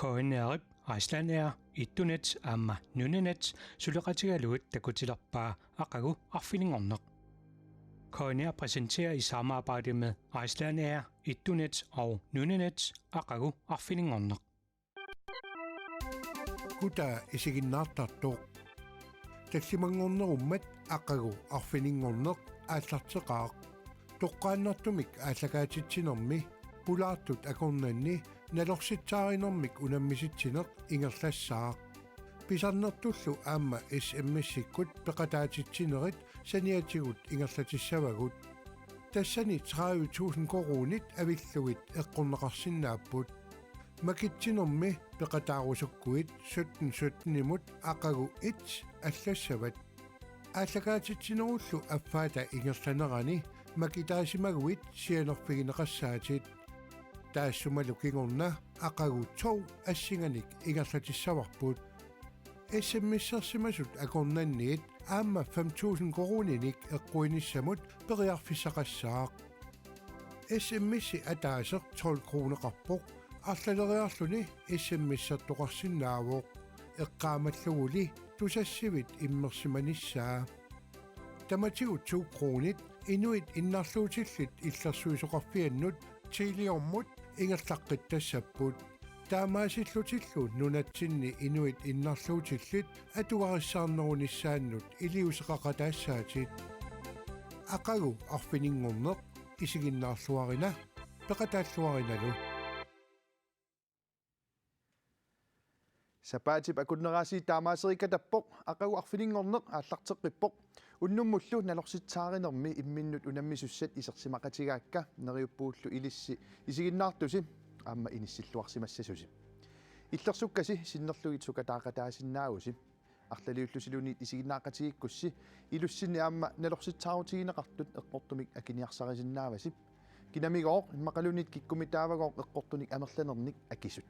KNRip Icelandair ittunet aamma nunenet suleqatigaluut takutilerpaa aqagu arfilingorneq. KNR præsenterer i samarbejde med Icelandair ittunet og nunenet aqagu arfilingorneq. Kuta isiginnaartartuq taksimanngornerummat aqagu arfilingorneq aallarteqaaq toqqaannartumik aallakaatitsinermi pulaartut akornanni nalorsitsaarinэрmik unammisitsineq ingerlassaaq pisarnertullu aamma SMS-sikkut peqataatitsinerit saniatigut ingerlatissavagut tassani 30.000 korunit avillugit eqqorneqarsinnaapput makitsinermi peqataarusukkuit 17 imut aqagu 1 аллассават ааллакаатитсинеруллу аффаата ингерсанерани макитаасимагуит сианерфигинеқассаатит таассумалу кигорна aqagu 2 ассинганик ингерлатиссаварпут SMS-серсимасут акорнанниит аама 5.000 коруниник эққуиниссамут периарфиссақассаақ SMS-и атаасеқ 12 крунеқарпоқ арлалериарлуни SMS-сертоқарсинаавоқ эққаамаллугули тусассивит иммерсиманиссаа таматигу 2 крунит инуит иннарлуутиллит иллерсуисоқарфианнут тилиормут ингерлаққиттассаппут таамаасиллутиллу нунатсинни инуит иннарлуутиллит атугариссаарнеруниссааннут илиусеқақатаассаатит aqagu арфинингорнеқ исигиннаарлуарина пеқатааллуариналу Sapaatip akunnerasi taamaaserikkatappoq aqagu arfilingorneq ааллартеққиппоq уннуммуллу налорситсааринерми имминнут унаммисуссат исерсимақатигаакка нериуппууллу илисси исигиннаартуси аама иниссиллуарсимассасуси иллерсуккаси синнерлугитсука таақатаасиннаагуси арлалиуллусилунит исигиннаақатигиккусси илуссинни аама налорситсаарутигинеқартут эққортумик акиниарсарисиннааваси кинамигоо иммақалунит киккумитаавагоо эққортуник амерланерник акисут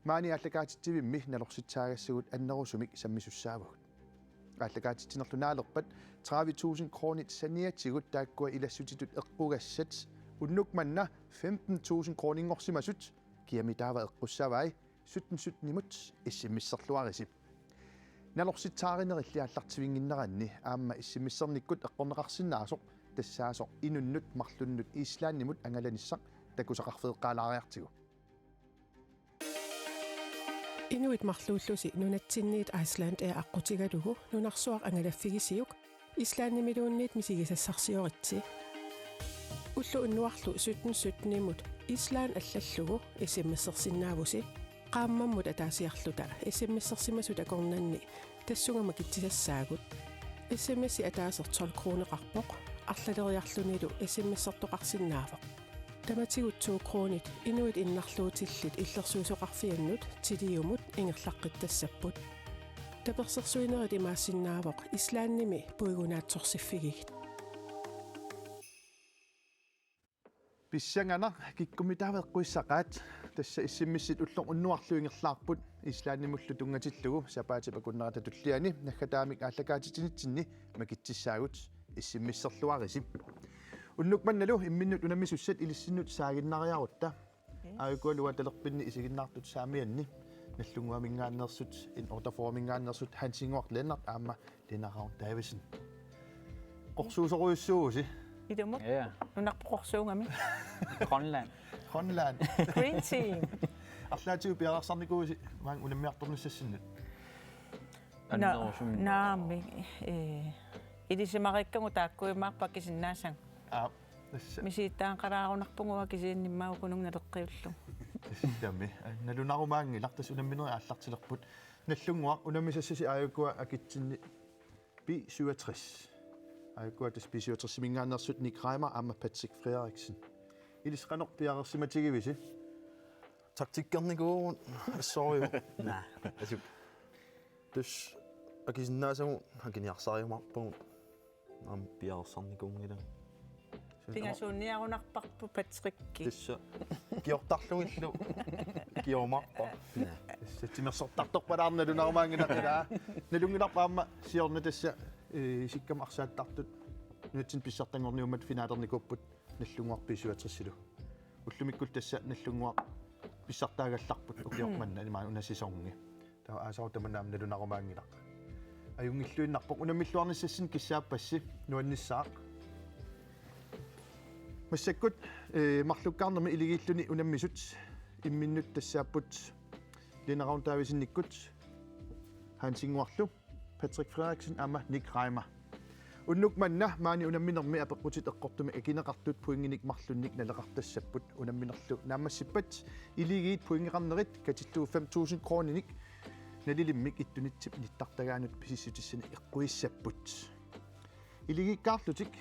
маани ааллакаатитсивимми налорситсаагассагут аннерусумик саммисуссаавагут ааллакаатитсинерлунаалерпат 30.000 кронит саниатсигут тааккуа илассутитут эққугассат уннукманна 15.000 кронингорсимасут киамитаава эққуссавай 17 имут иссиммиссерлуариси налорситсааринерилли ааллартивингиннеранни аама иссиммиссерниккут эққорнеқарсинаасоқ тассаасоқ инуннут марлуннут ислааннимут ангаланиссақ такусақарфеэққалаариартигу Inuit marluullusi nunatsinniit Icelandair aqutigalugu nunarsuaq angalaffigisiuk islaannimiluunniit misigisassarsiuritsi ullu unnuarlu 17 imut islaan allallugu isimmissersinnaavusi qaammammut ataasiarluta isimmissersimasut akornanni tassungama kitsisasaagut SMS ataaser 12 kroneqarpoq arlaleriarlunilu isimmissertoqarsinnaavoq таматигут 2 кронит инуит иннарлууtillit иллерсуисоқарфианнут тилиумут ингерлаққиттассаппут таперсерсуинерит имаассиннаавоқ ислаанними пуигунаатсорсиффигигит писсангана киккумитаавеққуиссақаат тасса иссиммиссит уллор уннуарлуингерлаарпут ислааннимуллу тунгатиллугу сапаатипа куннерата туллиани нахкатаамик ааллакаатитинитсинни макитсиссаагут иссиммиссерлуариси уннукманналу имминнут унаммисуссат илиссиннут саагиннариарутта аайкуалуа талерпинни исигиннаартут саамианни наллунгуамингааннерсут ин ордаформингааннерсут хансингуарт леннарт аама ленараун дависен qorsuusoruissuusi idumut nunarpoqorsuungami Grønland Green Team арлаатиу пиарсарникууси маан унаммиарторнуссассиннут наами идисимариккагу тааккуимаарпаккисиннаасан мисииттаан қараарунарпугуа кисиинниммау кунунгналеққиуллу тами налунарумаанги лартас унамминери ааллартилерпут наллунгуа унаммисассаси ааюккуа акитсинни би 67 ааюккуа тас би 67 мингааннерсут Никраймер аама Patrick Frederiksen илисқанер пиарерсиматигивиси taktikkernikuu sorry nej altså dus akisinaasam hakiniarsariumarpun am biarsarnikuungila пингасуунниарунарпарпу Patrickki tissa kiortarlugillu kiormarpa сатимерсортарторпалаарна лунарумаангинақила налунгиларпаама сиорна тасса исиккам арсааттартут нутсин писсартангорниумат финаалерникуппут наллунгуарписуатриссилу уллумиккул тасса наллунгуар писсартаагалларпут укиорманна имаа унасисорнги таа аасаутаманаам налунақумаангилақ аюнгиллуиннарпоқ унамиллуарниссассин киссааппасси нуанниссаақ массаккут марлуккаарнерми илигииллуни унаммисут имминнут тассааппут линераунтаависинниккут хансингуарлу Patrick Frederiksen amma Nick Reimer unnuk manna maani unamminermi apeqqutit eqqortumi akineqartut puinginik marlunnik naleqartassapput unamminerlu naamassippat iligiit puingeqarnerit katillu 5000 kroninik nalilimmik ittunitsip nittartagaanut pisissutissani eqquissapput iligikkaarlutik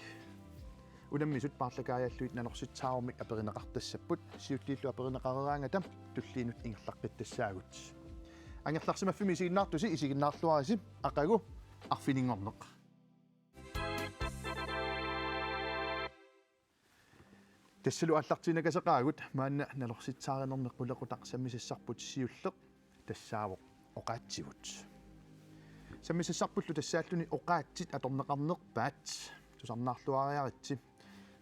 unammisut parlakaayalluit nanorsittaarumik aperineqartassapput siutlliillu aperineqareraangatam tulliinut ingerlaqqittasaagut ангерларсимаффими исигиннаартуси исигиннаарлуариси ақагу арфинингорнеқ тассалу аллартинакасеқаагут маанна налорситсааринернеқ қулеқутақ саммисассарпут сиуллеқ тассаавоқ оқаатсивут саммисассарпуллу тассааллуни оқаатсит аторнеқарнерпаат тусарнаарлуариаритси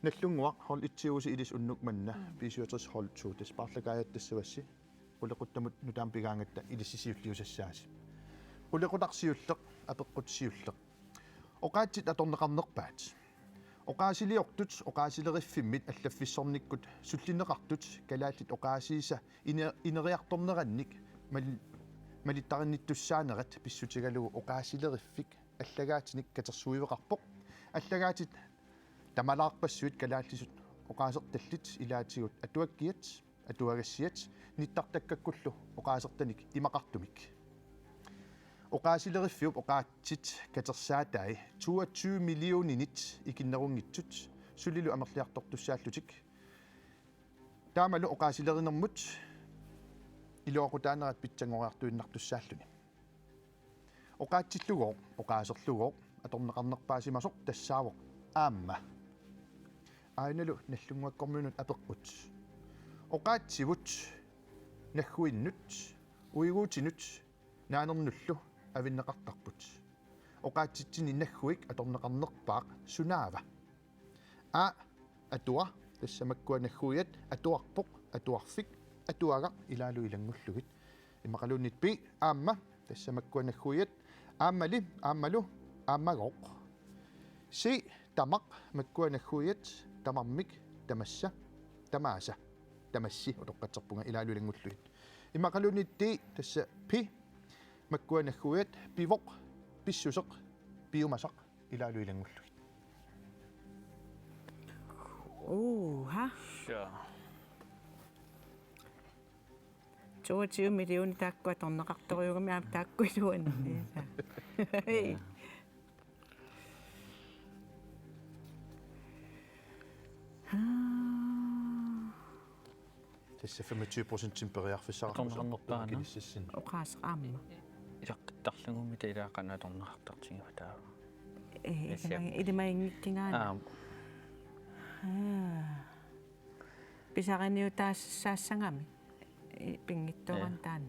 наллунгуақ хол итсиуси илис уннук манна писуатрис хол ту таспарлакаят тассавасси qullequttamut nutaampigaangatta ilissisiulliusassaaси qullequtарсиуллеq апеққутсиуллеq оqaatsit аторнеқарнерпаат оqaасилиортут оqaасилериффиммит аллаффиссорниккут суллинеқартут калааллит оqaасииса инериарторнеранник малиттаринниттуссаанерат писсутигалугу оqaасилериффик аллагаатиник катерсуивеқарпоқ аллагаатит тамалаарпассуит калааллисут оqaасерталлит илаатигут атуаккиат атуагассиат ниттартаккаккуллу оqaасертаник имақартумик оqaасилериффиуп оqaатсит катерсаатаи 22 миллионинит икиннерунгитсут сулилу амерлиартортуссааллутик таамалу оqaасилеринермут илуақутаанерат питсангориартуиннартуссааллуни оqaатсиллугоо оqaасерлугоо аторнеқарнерпаасимасоқ тассаавоқ аама айналу наллунгуаккормунут апеққут оqaатсивут наггуиннут уигуутинут наанернуллу авиннеқартарпут оqaатситсини наггуик аторнеқарнерпаақ сунаава атуа тассамаккуа наггуиат атуарпоқ атуарфик атуага илаалу илангуллугит имақалууннит пи аама тассамаккуа наггуиат аамалу аамагоқ си тамақ маккуа наггуиат тамармик тамасса тамааса тамасси утоққатсерпунга илаалулангуллуит имақалунитти тасса пи маккуанаггуят пивоқ писсусеқ пиумасақ илаалулангуллуит ха 22 миллион тааккуа торнеқарторюгами аа тааккуилуан тасса 25% темпериарфиссаарфусаа килиссассин оqaасеқаама иаққиттарлугуми таилаақанаторнеқартартингава таа илимаингиттингаана писариниу таассаассангами пингиттууран таан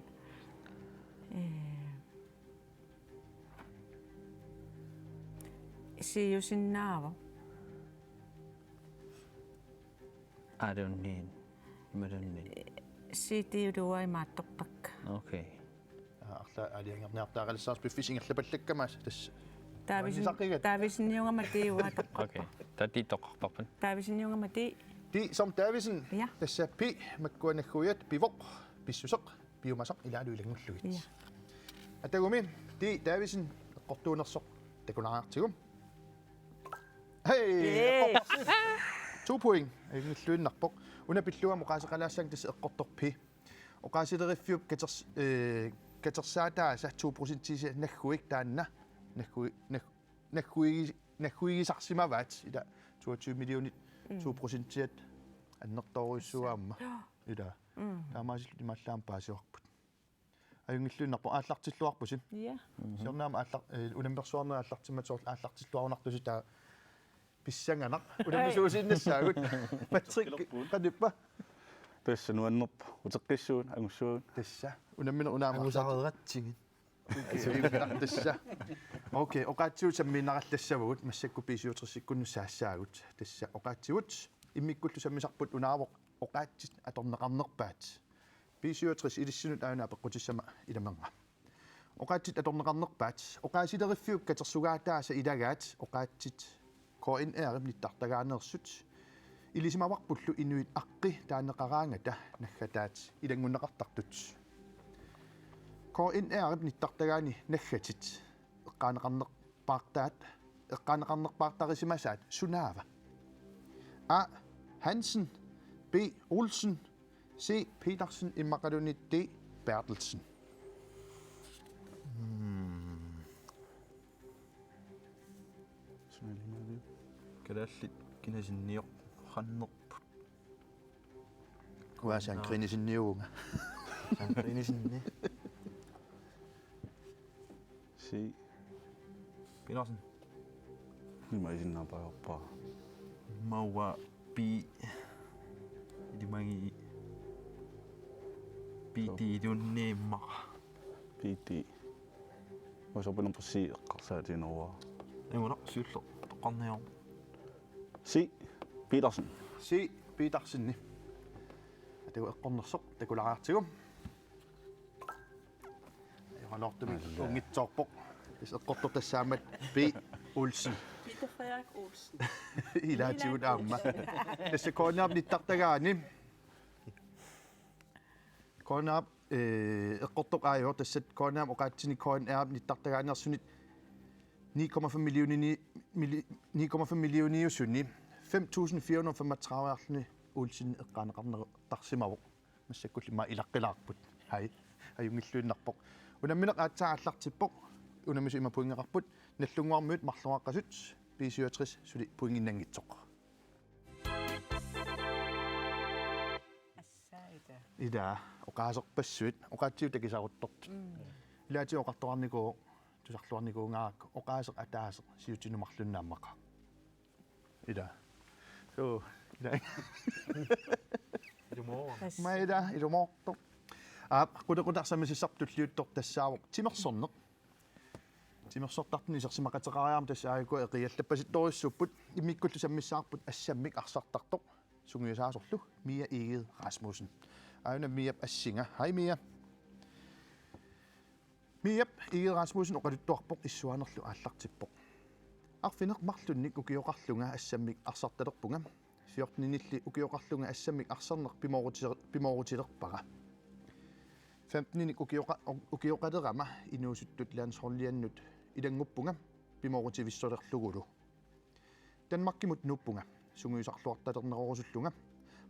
сиюсиннааво адуннин малунни ситиулуай мааттарпак окей арла алиангерниартаагалиссаарс пиффисингерлапаллаккамаас тасса таависинниунгама тиуаатаққа окей татитоқарпарпан таависинниунгама ти som Davisen Ja. tässä pi makkuanagguiat pivok pissuseq piumasaq ilaaluilangulluit atagumi ti Davisen qortuunersoq takunaraartigum hey 2 point ayungilluinnarpoq unapilluga muqaasaqalaassang tassa eqqortorpi oqaasileriffiup katersaataasa 2% tisa nagguik taanna nagguigisarsimavaat ila 22 millionit 2% аннэрторуиссуаама ила таамаасил ималлаам паасиорпут аюнгиллуиннарпо ааллартиллуарпуси я сиорнаама ааллар унамперсуарнера ааллартимматсоор ааллартиллуарунартуси таа писсанганақ унамисуусиннассаагут патрик qanippa тасса нуаннерп утеққиссуун агуссуун тасса унаммина унаама усарератсигит тасса окей оqaатсиут самминараллассавагут массакку писиутерсиккуннуссаассаагут тасса оqaатсиут иммиккуллу саммисарпут унаавоқ оqaатсит аторнеқарнерпаат B67 ilissinut auna peqqutissama ilamenga oqaatsit atorneqarnerpaat oqaasileriffiuk katersugaataasa ilagaat oqaatsit koin ærib nittartagaanersut ilisimavarpullu inuit aqqi taaneqaraangata naggataat ilangunneqartartut koin ærib nittartagaani naggatit eqqaaneqarnerpaartarisimasaat sunaava A Hansen B Olsen C Petersen immaqalunit D Bertelsen Kalaallit kinasinnior qannerput. kuasaan grinisinniuunga Sanqinisinni. Si. Petersen. Imaisinnaapajorpaa. Maua bi idimangi biti idunneemma. PT. Wasopun passi eqqarsaatinorua. Enguna siullo toqarnior. Si. Petersen. Si Petersenni ategu eqqornersoq takularaartigum ayuqalortumi ungitsoorpoq is eqqortor tassaamat B Olsen Peter Frederik Olsen. ilaatigut aamma tassa koornaap nittartagaani koornaap eqqortoq aajo tassat koornaap oqaatsini koorn aap nittartagaanersunit 9,5 millioner 5.435 arluni Olsen eqqaaneqarnertarsimavo массаккуллима илаққилаарпут хай аюнгиллуиннарпоқ унамминеқ аатсааллартиппоқ унамису има пуингеқарпут наллунгуармиут марлуаққасут B67 сули пуингиннангитсоқ Assaiта. ида оқаасерпассуит оқаатсиу такисаруттортут илаати оқарторарникуу тусарлуарникуунгаак оқаасеқ атаасеқ сиутинумарлуннааммақа ида so ида маида илумоорто qudaqutarsamisissartulliuttort tassaavoq timersorneq timersortartuni sersimaqateqariaarma tassaagiku eqiallapasittorissupput immikkullu sammissaarput assammik arsartartoq sungiusaasorlu Mia Eged Rasmussen auna Mia assinga hej Mia Mia Eged Rasmussen oqaluttuarpoq issuanerlu aallartippoq arfineq marlunnik ukioqarlunga assammik arsartalerpunga 14 ukioqarlunga assammik arsarneq pimorutilerpaqa 15 ukioqalerama inuusuttut landsholliannut ilanguppunga pimorutivissolerlugulu Danmarkimut nuuppunga sungiusarluartalernerorusullunga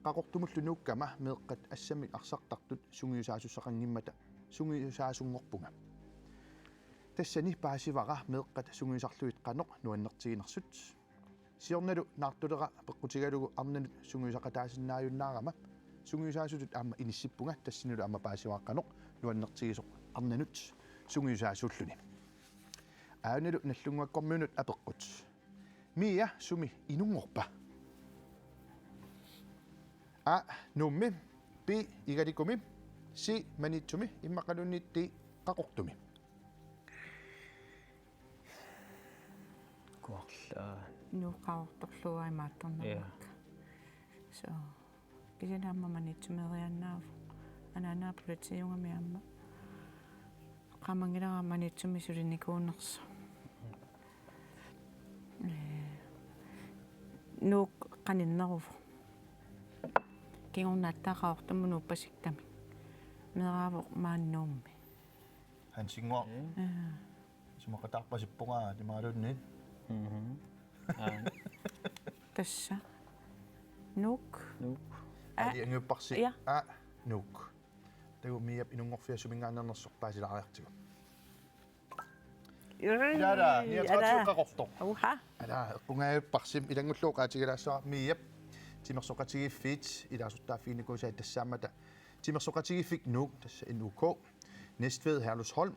qaqortumullu nuukkama meeqqat assammik arsartartut sungiusaasusaqangimmata sungiusaasungorpunga тассани паасивара меэккат сунгуисарлуит qanoq nuannertiginersut siornalu naartulera peqqutigalugu arnanut sunguisaqataasinnaajunnаарama sunguisaasutut aamma inissippunga tassinulu aamma paasivaqqanoq nuannertigisoq arnanut sunguisaasulluni aanulu nallunguakkormiunut apeqqut Mia sumi inungorpa A nummi B igalikumi C manitsumi immaqalunniit D qaqortumi kuarlaa Nuuqaortorluaimaattornermak. So kisinaamma manitsumeriannaavu anaanaa politiungamiamma qamangilera manitsumi sulinikuunersu nuuk qaninneruvu kingornaattaaqaortumu nuuppasiktami meeraavoq maannuummi Hansinguar sumaqatarpasippungaa timaalunni tassa nuuk ali angupparsi Ja. a nuuk tagu Mia inungorfia sumingaannernersorpaasilaariartigu Ilada, ni qaqortor Uha. ala qungaayupparsim ilangulluuqaatigilaassaa Mia timersoqatigiffiit ilaasutaafiinikuusaa tassaamata timersoqatigiffik nuuk tassa NUK Næstved Herlufsholm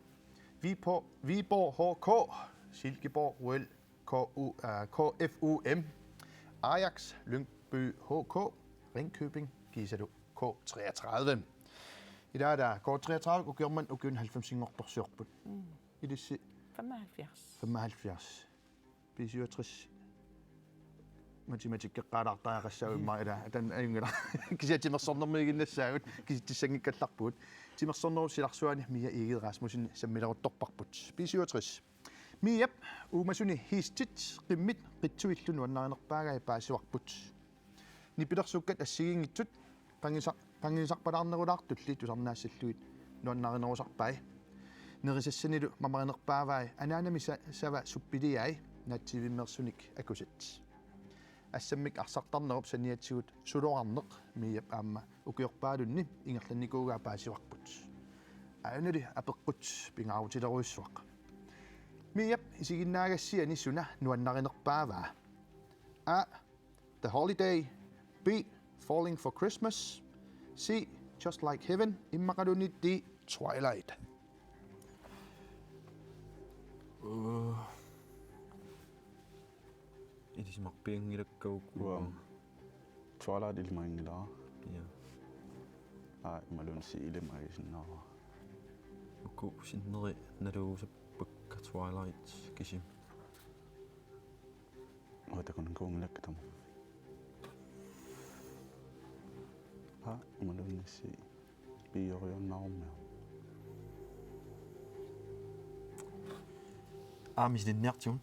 Viborg HK Silkeborg Røl KFUM Ajax Lyngby HK Ringkøbing Gisedu K33 I dag er der K33 og gør man og gør 90 år på sørput I det 75. 75 B67 математиккеққалаартаақассауимма ила атан аюнгила кисиатимерсорнэрмигиннассаагут киситтиссангиккалларпут тимерсорнеру силарсуани мия игил Расмусин саммилерутторпарпут P67 миап уумасуни хистит қиммит қитсуиллуну аннаарнерпаагай паасуарпут нипилерсуккат ассигингитсут пангисарпалаарнерулаартулли тусарнаассаллуит нуаннааринерусарпай нерисассанилу мамаринерпаавай анаанами сава суппилиай наатсивиммерсуник акусат ассаммик арсартарнеруп саниатсигут сулоарнеқ миап аама укиорпаалунни ингерланникуугаа паасиуарпут аанали апеққут пингаарутилеруиссуақ миап исигиннаагассиани суна нуаннаринерпааваа а The Holiday B Falling for Christmas C Just Like Heaven иммақалуни D Twilight Idismarpiangilakkaukkuam. Twilight ilmaingilaa. Ja. Malun siilimaisinaa. Ukku sinneri naluusappakka Twilight kisim. Otakun kuungilaktam. Malun si piorionnaaumia. Aamislinniartigun.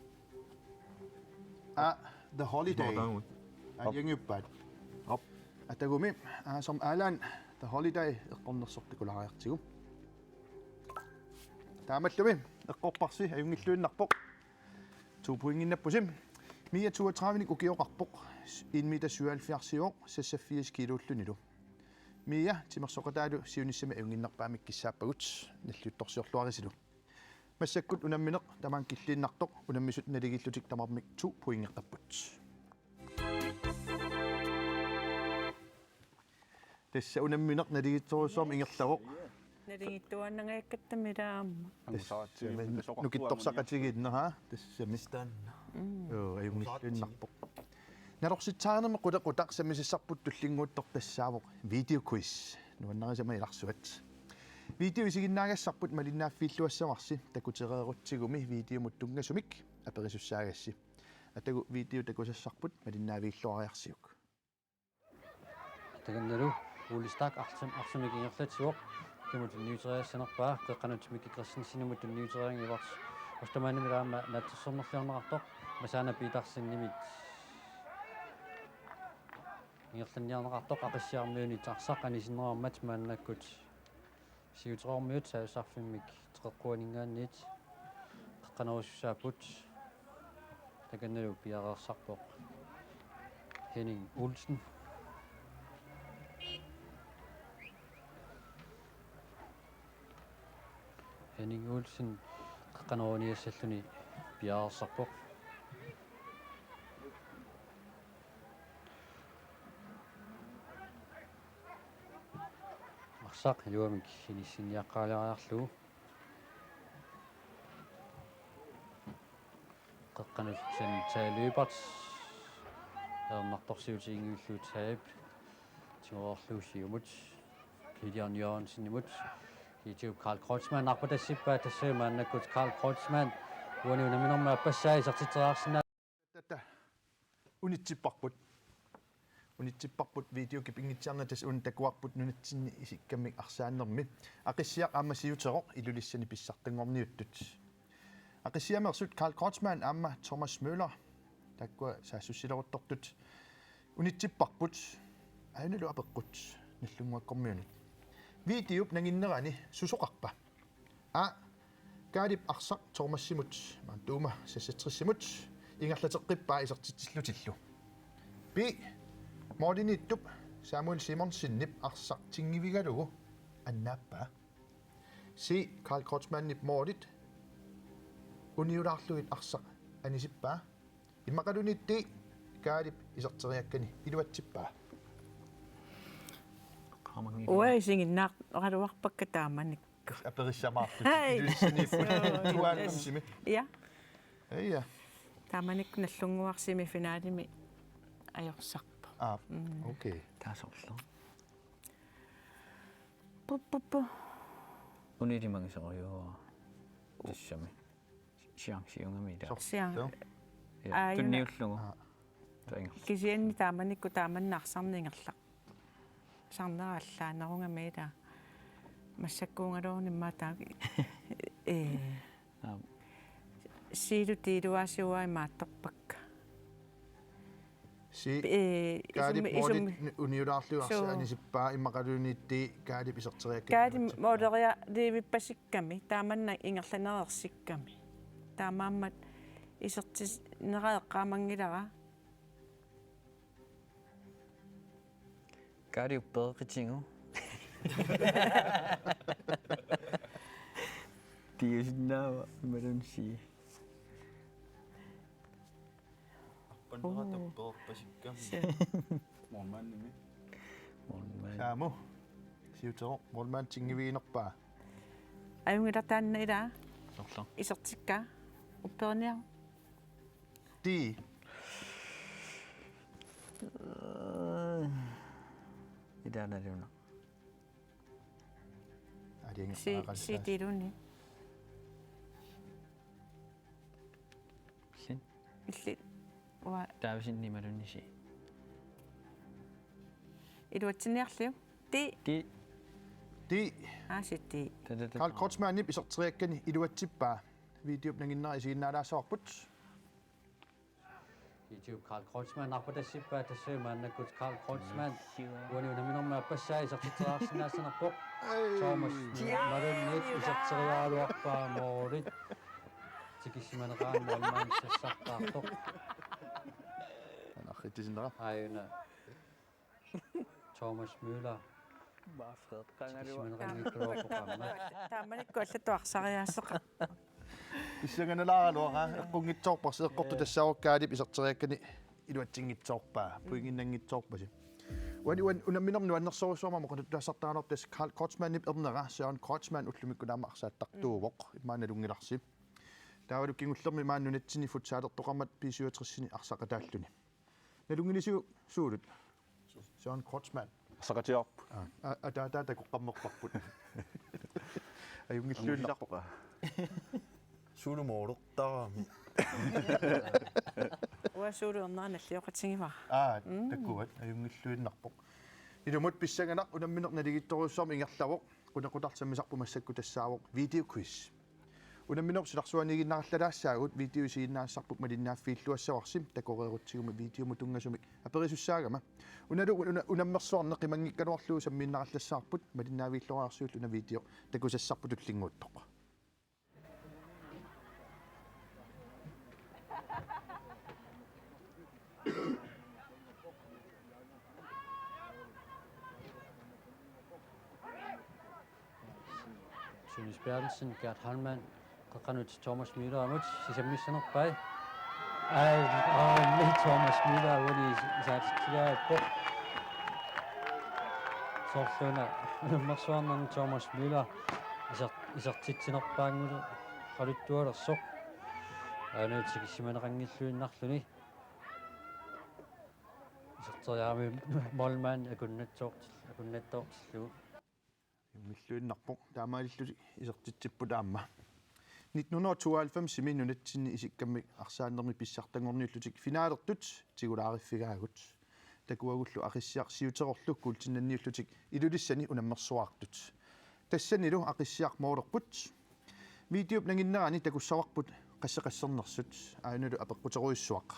The Holiday аюнгиппаат оп атагуми сом аалаан The Holiday эққорнерсортикулариартигу таамаллуми эққорпарси аюнгиллуиннарпоқ 2 поингиннаппусим 39ник укиоқарпоқ 1,77 сассаффиис килууллунилу мия тимерсоқатаалу сиуниссами аюнгиннарпаамик киссааппагут наллиутторсиорлуарисилу массаккут унамминеқ тамаан киллииннартоқ унаммисут налигиллутик тамармик 2 поингеққаппут тасса унамминеқ налигитсоруссуарми ингерлавоқ налигиттуаннагаяаккаттамилаама нукитторсақатигииннера тассами аюнгиллуиннарпоқ налорситсаарнерме қулеқутақ самисиссарпут туллингууттор тассаавоқ видеоквиз нуаннерисама иларсуат видео исигиннаагассарпут малиннааффииллуассамарси такутереерутсигуми видеомуттунгасумик аперисуссаагасси атагу видео такусассарпут малиннаавииллуариарсиук таганналу уулистаак арсамик ингерлатсуоқ кимут ньютериассанерпаа қеққанутимик кикерсинсинумут ньютериангиварс остамаанамилаама наатсерсорнерлиарнеқартоқ масаана питарсиннимит ингерланниарнеқартоқ ақиссиармиунит арсаққанисиннераммат мааннаккут сиутерормиут саусарфиммик теққуанингаанниит қеққанеруссаапут таганналу пиареерсарпоқ Henning Olsen Henning Olsen қеққанеруниассаллуни пиареерсарпоқ арсақ илуамик хинissiniaqqaalaриарлугу қеққануссан таалуипарт ернарторсиутиингиуллуут таап тигоорлуусиумут Kilian Jørgensen YouTube Karl Kreutzmann арпатассиппаа тассаамааннаккут Karl Kreutzmann уаниунаминерма аппассаисартитераарсина унитсиппарпут видео кипингитсиарна тас ун такуарпут нунатсинни исиккаммик арсааннерми ақиссиақ аамасиутероқ илулиссани писсартангорниуттут ақиссиамерсут Karl Kreutzmann аама Thomas Müller таккуа саассуссилеруттортут унитсиппарпут ааналу апеққут наллунгуаккормиунит видеоп нагиннерани сусоқарпа каалип арсақ тормассимут маантуума сассатриссимут ингерлатеққиппаа исертитсиллутиллу би модиниттуп Samuel Simonsenнип арсақ тингивигалугу аннааппаа си Karl Kreutzmanniп модит униулаарлугит арсақ анисиппаа иммақалунитти каалип исертериаккани илуатсиппаа уаисигиннаақ оралуарпакка тааманик апериссамаартут илуиссаниффут я эйя тааманик наллунгуарсими финаалими аёрсарпа окей таасорлу пуппуппу унилимагисориуа тассами сиангамида сиан тунниуллугу кисианни тааманикку тааманнаарсарнингерлақ сарнерааллаанерунgamиила массаккуунгалуурниммаа тааги сиилу тиилуаасиуай маатторпакка си каадип модит униулаарлуарса анисиппаа иммақалуунитти каадип исертериакка каади модериа ливиппасикками тааманна ингерланерерсикками таамааммат исертис нераеққаамангилара Gør det jo bedre ting, jo. Det er jo sådan der, hvad den siger. саамо сиутеро молмаан тингивиинерпаа аюнгилартаанна илаа Sorsong. исертикка упперниа ти Det er det jo nok. адианга си тилуни Sin. илли уа Der er jo sådan en, hvad den siger. илуатсинниарлиу ти Det, ти ааситти det. Karl Kreutzmann исертериаккани илуатсиппаа видеоп нагиннарисигиннаалаасоорпут YouTube Karl Kreutzmann арпатассиппаа тассаимааннаккут Karl Kreutzmann уаниунаминэрмаа пассаи сертитераарсинаассанерпоқ Thomas маруннит исертериаалуарпаа моорит тикиссиманераан молмаан сассартаартоқ анарритисинера айна Thomas Müller Bare fred. тикиссиманераангиттуарпоқамма тааманикку аллатуарсариаассеқа иссаганалааралуара эққунгитсоорпарси эққорту тассааваккаалип исертериаккани илуатсингитсоорпаа пуингиннангитсоорпаси уан унамминерну аннерсоруссуама моқут тассартаанер тас Karl Kreutzmann эпэрнера Søren Kreutzmann уллумиккунаама арсааттартуувоқ имааналунгиларси таавалу кингуллерми мааннунатсини футсаалертоқармат писуатрissini арсақатааллуни налунгилису суулут Søren Kreutzmann сакатиарп атаа такоққаммерпарпут аюнгиллуулларпа сулумоорутарами уасуулуернааналлиоқатсигива таккуат аюнгиллуиннарпоқ илумут писсаганақ унамминер налигитторуссуарми ингерлавоқ қунеқутартаммисарпу массакку тассаавоқ видеоквиз унамминер силарсуанигиннараллалаассаагут видео сигиннаассарпут малиннааффииллуассаварсим такореерутсигуми видеому тунгасуми аперисуссаагама уналу унаммерсуарне қимангиккануарлуу саммииннараллассаарпут малиннаавииллуариарсуул уна видео такусассарпут уллингууттоқ Synes Bertelsen, Gert Hallmann, Qaqanut Thomas Müller amut sisammissanerpai ai Thomas Müller uli saatigaappo sorluna nummersuarnerni Thomas Müller isertitsinerpaangulu qaluttualersoq aanuutigissimaneqangilluinnarluni iserteriaami molman akunnattoortillu миллуиннарпоқ таамаалиллуси исертитсиппутаама 1992 минунатсинни исиккамми арсааннерми писсартангорниуллутик финаалертут тигулаариффигаагут такуагуллу ақиссиар сиутерорлу култиннанниуллутик илулиссани унаммерсуаартут тассанилу ақиссиар моолерпут видеоп нагиннерани такуссаварпут qassaqassernеrsut аанулу апеққутеруиссуақ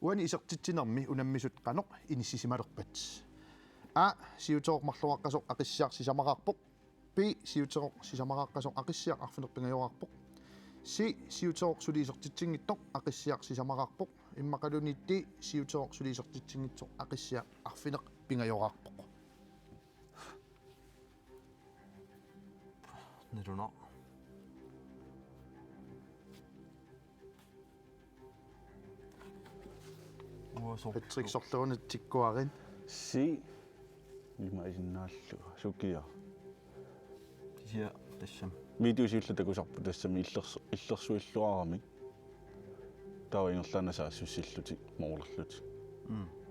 уани исертитсинерми унаммисут қаноқ иниссисималерпат сиутеоқмарлуаққасоқ ақиссиар сисамақарпоқ пи сиутеоқ сисамақаққасоқ ақиссиар арфинерпингайоқарпоқ си сиутеоқ сулиисертитсингиттоқ ақиссиар сисамақарпоқ иммақалунитти сиутеоқ сулиисертитсингитсоқ ақиссиар арфинеқ пингайоқарпоқ нэрунаа Patrick сорлуна тиккуарин си имаисиннааллу суккиа тисиа тассам видеосиулла такусарпу тассами иллерсуиллуарами таа ингерланасаа суссиллутик моолерлутик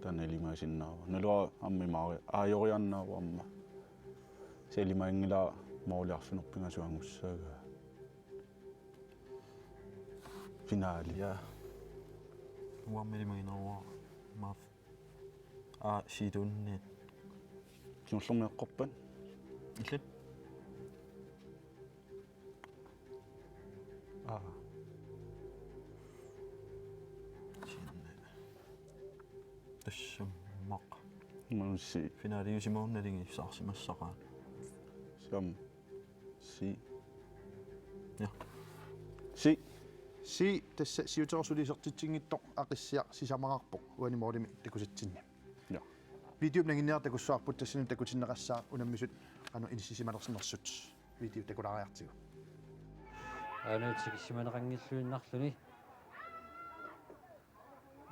таналимаасиннаава налуа аммимаари аайорианнаава амма селимаангила моолиарфинерпингасуангуссаага финаали уаммилимагинеруа Maaf. Sidun. Kiullumiaqqorpan. Illut. Tassammaq. Manussi. Finaaliusimaornalingi saarsimassaqaa. Sam. Si. Ja. Si tässä siutorsulisertitsinngittoq aqissiaq sisamaqarpoq uanimoorimi takusatsinni. Ja. Video nanginnear takussaarput tassinu takutinneqassaa unammisut anu inissisimalersinersut video takulariartigu. Aanuutsikissimanaranngilluinnarluni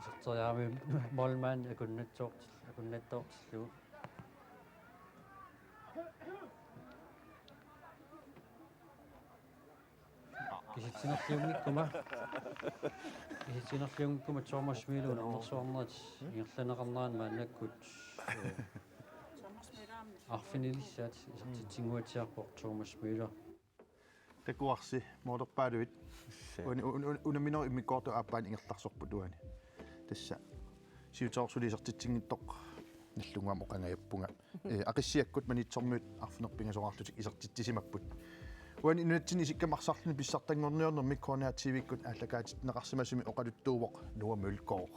isartoriaami molmaan akunnattoortillu Kisitsinerliungikkuma Thomas Miluun ingerlaneqarnaan maannakkut arfinilissaat isartitsinguatiarpoq Thomas Miller Takuarsi mootorpaaluit unamminor immikortu aappaan ingerlarsorput uani. Tässä siutorsulisertitsinngittoq nallungaam oqangajappunga aqissiakkut manitsormuut arfinerpingasoqarlutik isertittisimapput. Uan inunatsin isikkamarsaarluni pissartanngorniornermik koornaatiivikkut ааллакаатит неқарсимасуми оқалуттууоқ нуамулкоо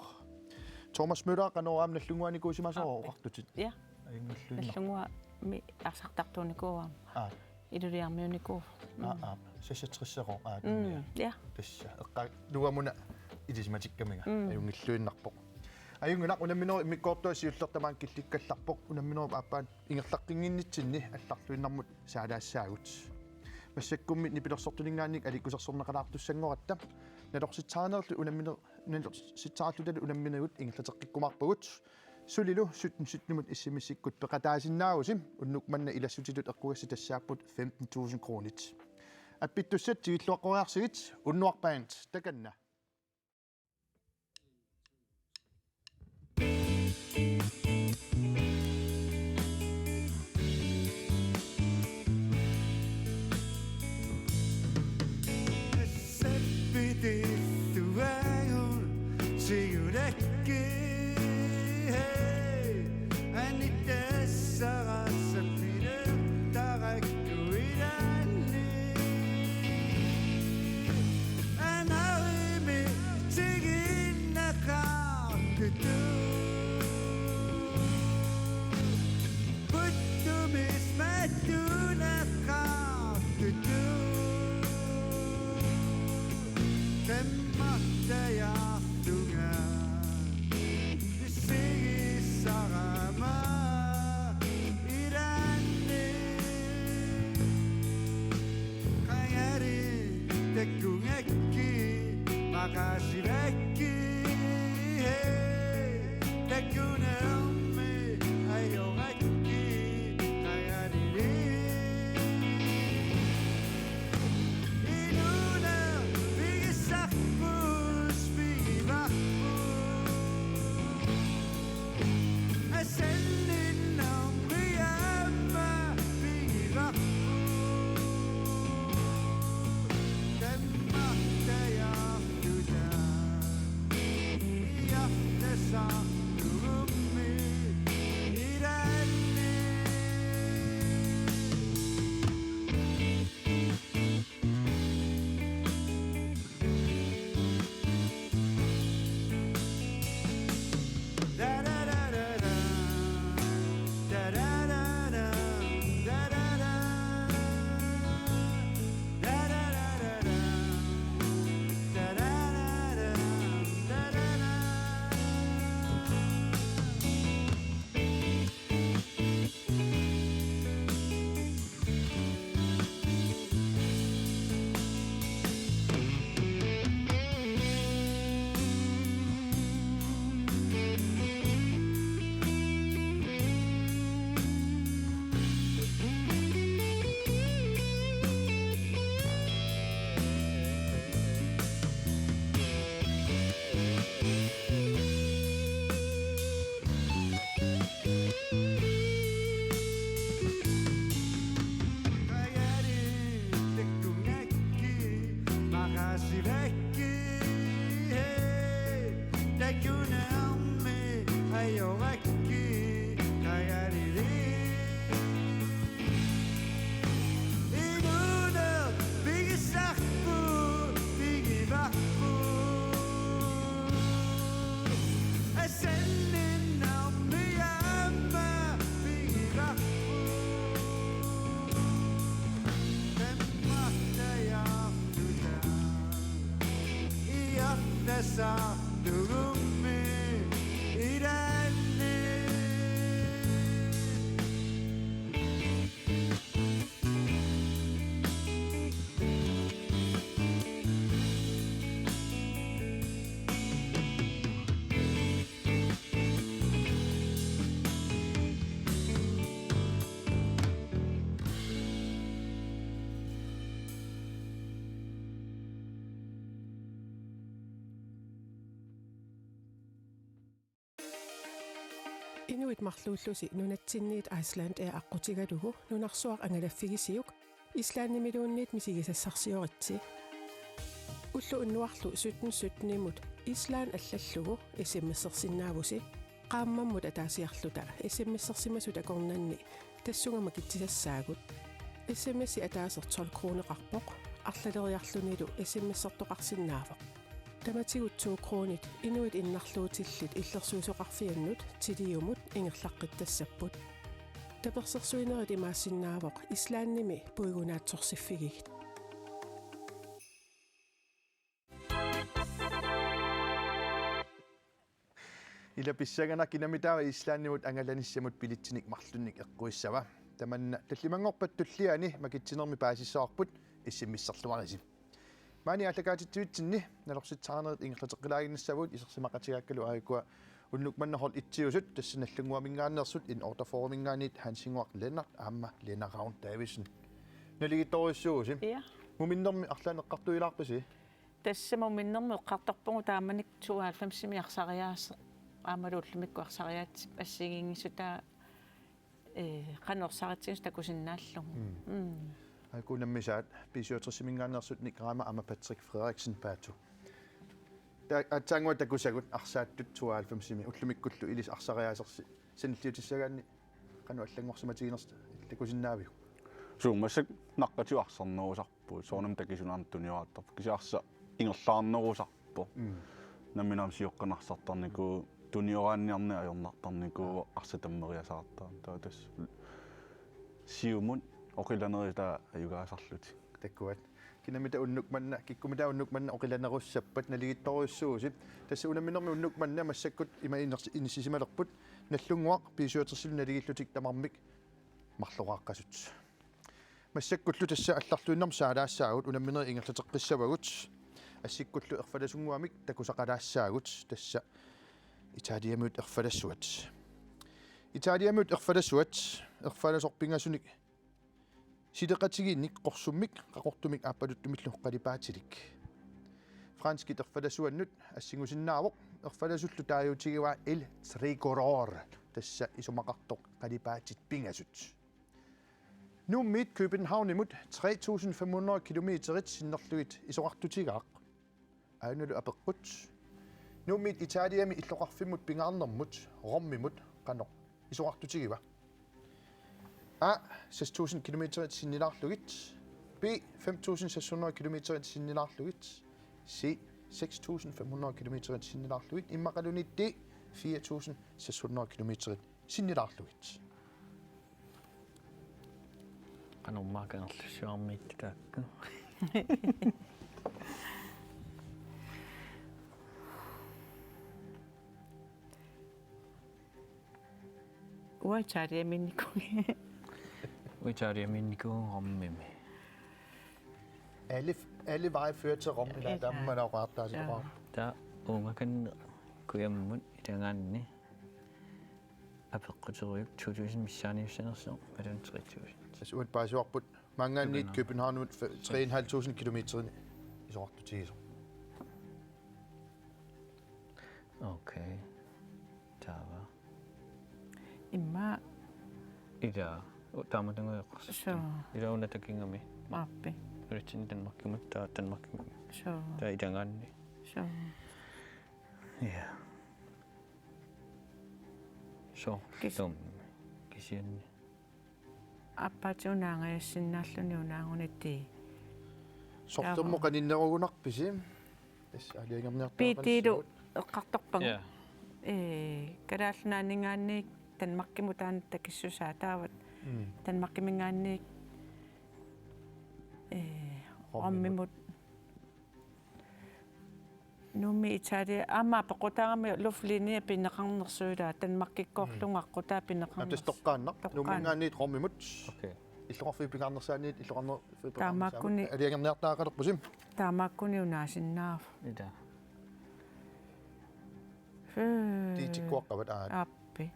Thomas Müller qanoraam nallunguanikuusimasoo oqartutit Ja. ayungalluinna Nallungua mi arsartartuunikuuam. Iluliarmiunikuu. сассатрissaqo Ja. тасса эққа нуамуна илисматиккамига аюнгиллуиннарпоқ аюнгилақ унамминоо иммиккоортуаси уллертамаан килликкалларпоқ унамминоо ааппаан ингерлаққингиннитсинни алларлуиннармут саалаассаагут массаккумми нипилерсортулингаанник аликкусерсорнеқалаартуссангоратта налорситсаанерлу унамминер ситсаарлуталу унамминагут ингерлатеққиккумаарпагут сулилу сутнумут иссимиссиккут пеқатаасиннаагусим уннукманна илассутилут эққугасси тассааппут 15,000 кронит аппиттуссат тигиллуаққориарсигит уннуарпаант таканна saartugummi idanni Inuit marluullusi nunatsinniit Iceland aqutigalugu nunarsuaq angalaffigisiyuk Islaannimiluunniit misigisassarsiоritsi уллу уннуарлу 1717-имут Ислаан аллаллугу исиммиссерсиннаавуси qaammammut ataasiarluta исиммиссерсимасут акорнанни тассугама китсисассаагут исиммиси атаасер 12 кронеқарпоқ арлалериарлунилу исиммиссертоқарсиннаавоқ таматигут 2 кронит инуит иннарлуутиллит иллерсуусоқарфианнут тилиумут ингерлаққиттассаппут таперсерсуинерит имаассиннаавоқ ислаанними пуигунаатсорсиффигигит ила писсагана кинамитаа ислааннимут ангаланиссамут пилитсиник марлунник эққуиссава таманна таллимангорпат туллиани макитсинерми паасиссоарпут иссиммиссерлуариси маани аллагаатитсуитсинни налорситсаарнерит ингерлатеққилаагиннассавут исерсимақатигааккалу аакуа уннукманнахол итсиусут тассиналлунгуамингааннерсут ин ордерформингаанит хансингуақ леннарт аама лена раун дависен налигитториссууси Ja. муминнерми арлаанеққартуилаарпаси Тассаму миннэрму эққартарпугу тааманик 92-ми арсариаас аамалууллумикку арсариаатсип ассигингисута канорсаратсигис такусиннааллугу. акунаммисаат писиотерсимингааннерсут никраама ама Патрик Фредериксен паату атсангуа такусагут арсааттут 92-ми уллумиккуллу илис арсариаасерси саниллиутиссагаанни кану аллангорсиматигинерста такусиннаавиу суумасак наққатиуарсарнерусарпу соонам такисунаартуниуааттар кисиарса ингерлаарнерусарпу наминам сиоққанарсартарнику туниораанниарни ajornartarniku арсатаммериасаартаа таатас сиумун оқиланерита аюгаасарлути таккуат кинамита уннукманна киккумита уннукманна оқиланеруссаппат налигитториуссуусит тасса унаминерми уннукманна массаккут има инисисималерпут наллунгуақ писиутерсил налигиллутик тамармик марлугааққасут массаккуллу тасса алларлуиннерм саалаассаагут унаминери ингерлатеққиссавагут ассиккуллу ерфаласунгуамик такусақалаассаагут тасса италиамут ерфалассуат ерфаласорпингасуник сидеқатигиинник қорсуммик қақортумик ааппалуттумиллу қалипаатилик франскит ерфаласуаннут ассингусиннаавоқ ерфаласуллу тааюутигива ил тригорор тасса исумақартоқ қалипаатит пингасут нуммит København-имут 3500 километрит синнерлуит исоқартутигаақ аанулу апеққут нуммит Италиами иллоқарфиммут пингаарнэрмут роммимут қано исоқартутигива А 6000 километрит синнилаарлугит Б 5600 километрит синнилаарлугит С 6500 километрит синнилаарлугит иммақалунит Д 4600 километрит синнилаарлугит канормаакангерлуссуармиит таакку уачариаминникуун роммими alle veje fører til Rom eller der må man jo rette der til Rom та унгакан куяммут итангаанни апеққутеруйук 2000 миссааниуссанерсоо малун 3000 altså ud bare så op mange gange i København ud 3.500 kilometer i så rart til окей таава имма ида тааматангуеққарс соо илауна такингами мааппи ритин танмаккимут тааттанмакким соо таа итангаанни соо я со кисом кисианни аппатунаангаяссиннааллуни унаангунатти sortemmo qaninnerugunarpisim tas aliangerniartaa питилу эққарторпан калааллунаанигаанник танмаккимутаан такиссусаа таават танмаккимингаанник роммимут Nummi itaali aama pequtaarami luflinia pinneqarnersuulaa tanmakkikkorlungaqqu pinneqarners. Amtastoqqaannaq nummingaanniit qommimut. Okay. Illuqarfi pingaarnersaaniit illuqarnerfi Taamakkuni aliangerniartaaqalerpusim. taamakkuni unaasinnaaf. Ida. Tiitikkuaqqavat aat. Appi.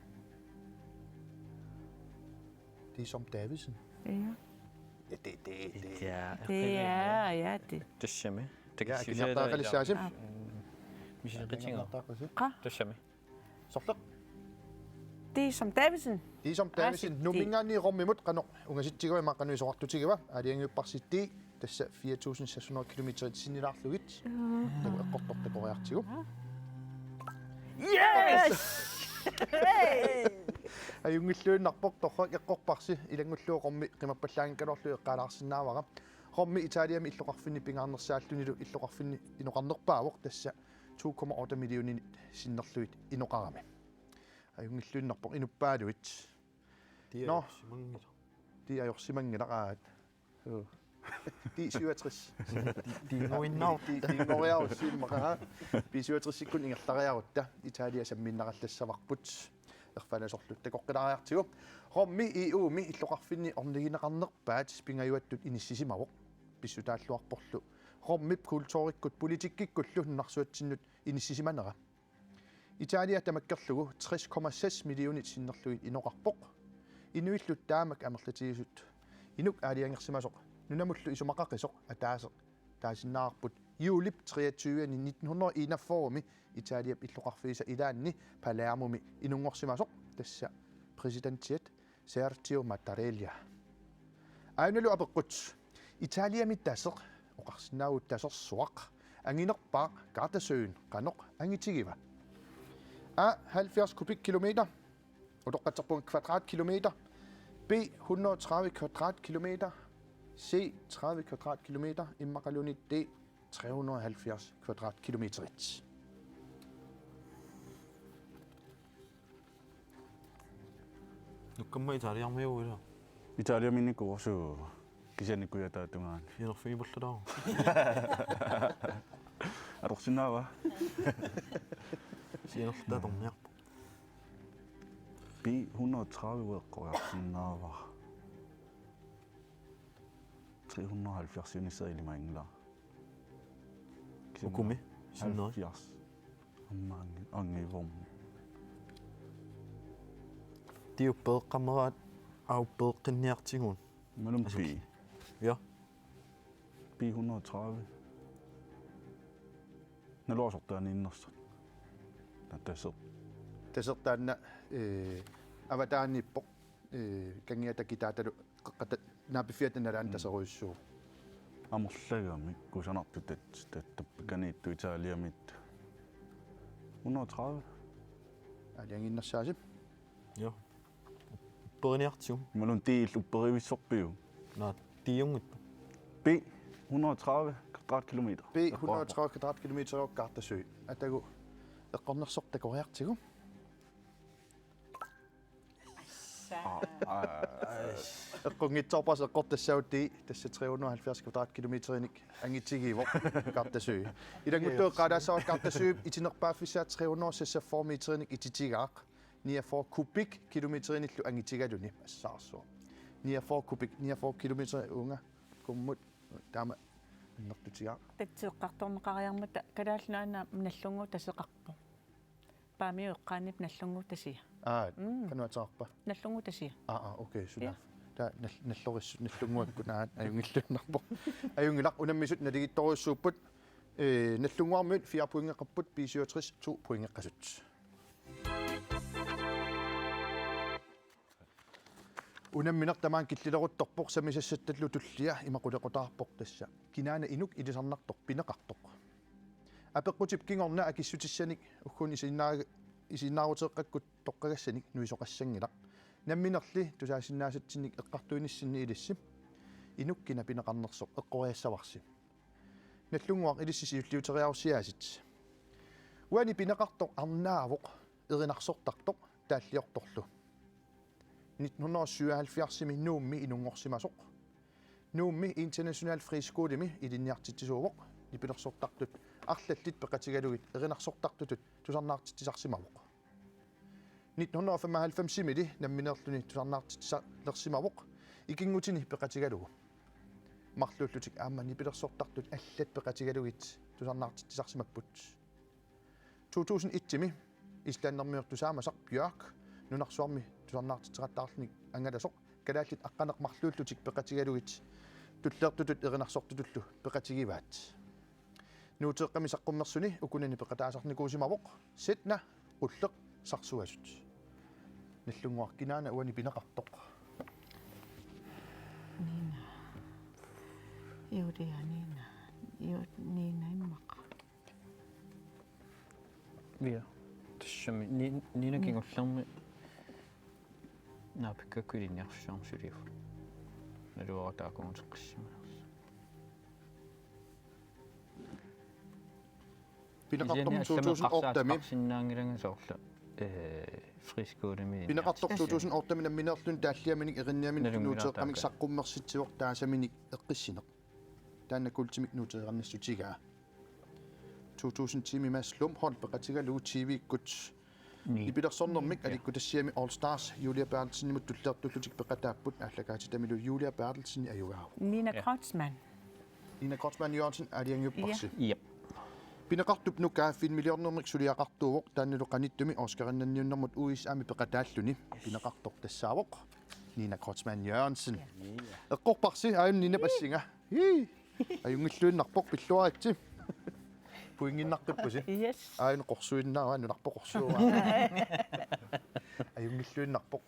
Som Davidsen. Ja. Ja, det. Ja. Ja, det. Tussami. Ja, kinartaaqalisaasim. Misiqitinger. Qa? Tussami. Sorleq. Det som Davidsen. Som Davidsen nummingaanni qommimut qano ungasittigava maqqanuisoqartutigiva aliangiupparsitti tassa 4600 kilometrit sinilaarlugit. Tagu eqqortortakoriartigu. Yes! Ajungilluunnarpoq torra eqqorparsi ilangulluuqormi qimappallaaginkkalorlu eqqaalaarsinnaavara qommi Italiami illoqarfinni pingaarnersaallunilu illoqarfinni inoqarnerpaavoq tassa 2,8 millionini sinnerluit inoqarami ajungilluunnarpoq inuppaaluit no de ajorsimangilaqaat de 67 de ngoinnaar de ngoriarussimmaqa de 67 ikkun ingerlariarutta Italia samminnaqallassavaqput erfanasorlut takoqqilariartigu qommi EU-mi illoqarfinni ornigineqarnerpaat pingajuattut inissisimawoq pissutaalluarporlu qommip kultuurikkut politikkikkullu nunarsuatsinnut inissisimanera Italia tamakkerlugu 60,6 millionit sinnerluit inoqarpoq inuillut taamak amerlatigisut inuk aaliangersimasoq nunamullu isumaqaqisoq ataaseq taasinnaarput juulip 23 1941 Italia illoqarfiisa ilaanni Palermumi inungorsimasoq tassa presidentiet Sergio Mattarella ainalu apeqqut Italiami tasseq oqarsinnaavut tasersuaq anginerpaaq Gardasøen qanoq angitigiva A 70 kubikkilometer utoqqaterpun kvadratkilometer B 130 kvadratkilometer C 30 kvadratkilometer immaqalunit D 370 kvadratkilometerit. nukkamma italiarmiuila Italiaminikkuorsu kisiannikkuiataatungaan finerfiibullutaru arorsinnaava sinertatorniarpu B 130 ueqqoriarsinnaava 370 unissailimaingla ukumi sinneri 70 ammaangi angivorm tiuppeeqqameraat auppeeqqinniartiguun malum B ja B 130 naluasortaaniinnersat tatasser Tasertaanna avataannippoq kangiatakitaatalu qaqqata naapifiatannalaan taseruissuu amorlagami kusanartutat tattappakaniittu Italiamit 130 alianginnersaasip ja upperiartigu malum tiil upperivissorpiu naa tiungit B 130 kvadratkilometer B 130 kvadratkilometer Gardasø atagu eqqornersortakoriartigu eqqungitsorpas eqqortassautti tassa 370 kvadratkilometerinik angitigivoq Gardasø ilangullu qaalaassavat Gardasø itinerpaaffisaa 364 meterinik ititigaaq 49 kubikkilometerinillu angitigaluni assaarsua 49 kilometer unga kummut taama innertutigaaq Tatseeqqartorneqariarmata kalaalnaana nallungu taseqarpo. Paamiu eqqaanip nallungu tasia. kanuateqarpa Nallungu tasia. okay suna ta nalloris nallunguakkunaat ajungillunnarpo ajungilaq unammisut naligittoruissuupput nallunguarmut 4 poingeqapput 67 2 poingeqqasut unamminertamaan killileruttorpoq samisassatallu tullia imaqulequtaarpoq tassa kinaana inuk ilisarnartoq pineqartoq apeqqutip kingorna akissutissani ukkun isinnaaruteeqqakkut toqqagassanik nuisoqassangilaq namminerli tusaasinnaasatsinnik eqqartuinissinni ilissi inukkina pineqarnersoq eqqoriassavarsi nallunguaq ilissisiulliuteriarussiaasit uani pineqartoq arnaavoq erinarsortartoq taalliortorlu 1977 nuummi inungorsimasoq nuummi international friskole mi ilinniartitsisuuvoq ipilersortartut арлаллит пеқатигалугит эринарсортартутут тусарнаартитсарсимавоқ 1995 мили намминерлүни тусарнаартитсалерсимавоқ икингутини пеқатигалугу марлууллутик ааммани пилерсортартут аллат пеқатигалугит тусарнаартитсарсимаппут 2001 ислааннэрмиортусаамасар Bjørk нунарсуарми тусарнаартитсеқаттаарлуник ангаласоқ калааллит аққанеқ марлууллутик пеқатигалугит туллеертутут эринарсортутуллу пеқатигиваат нуутеққами саққуммерсуни укунани пеқатаасарникуусимавоқ сетна уллеқ сарсуасут наллунгуаркинаана уани пинеқартоқ Nina. Юрия Нина. Нина иммаqa. Виа. Тэшми нина кингуллерми наапиккаккулинниарсуарсулиуф. налуаратаакунгутеққиссима. пинеқартоқ 2008 синнаангилангасоорла фрискуулами пинеқартоқ 2008 намминерлун тааллиаминик эринниаминик нуутеққамик саққуммерситсиуор таасаминик эққиссинеқ тааннакултимик нуутеқарниссутигаа 2010 мимаслум хол пеқатигалуу тивиккут ипилерсорнэрмик аликкутассиами All Stars Julia Bertelsen туллертуллутик пеқатааппут ааллакаати тамилу Julia Bertelsen аюгаа Nina Kreutzmann. Nina Kreutzmann Jørgensen алиангуппарси Yep. пинеқартуп нукаа 5 миллионнэрмик сулиақартуувоқ тааннилу қаниттуми оскариннанниуннэрмут уис аами пеқатааллуни пинеқартоқ тассаавоқ Nina Kreutzmann Jørgensen эққорпарси ааюн нина пассинга аюнгиллуиннарпоқ пиллуаратси пуингиннарқиппуси Yes. ааюн қорсуиннаа нунарпоқорсуа аюнгиллуиннарпоқ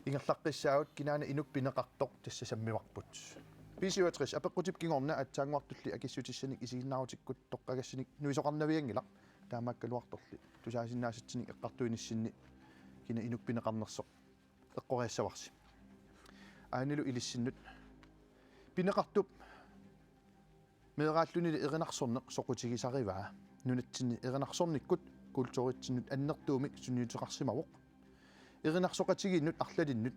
ингерлаққиссаагут кинаана инук пинеқартоқ тассасаммиварпут писиуатрис апеққутип кингорна атсаангуартулли акиссутиссаник исигиннаарутиккут тоққагассаник нуисоқарнавиангила таамааккалуарторли тусаасиннаасатсиник эққартуиниссинни кина инук пинеқарнерсоқ эққориассаварси аанилу илиссиннут пинеқартуп меэрааллуни эринарсорнеқ соқутигисариваа нунатсини эринарсорниккут культуритсиннут аннертуумик суниутеқарсимавоқ эринарсоқатигииннут арлалиннут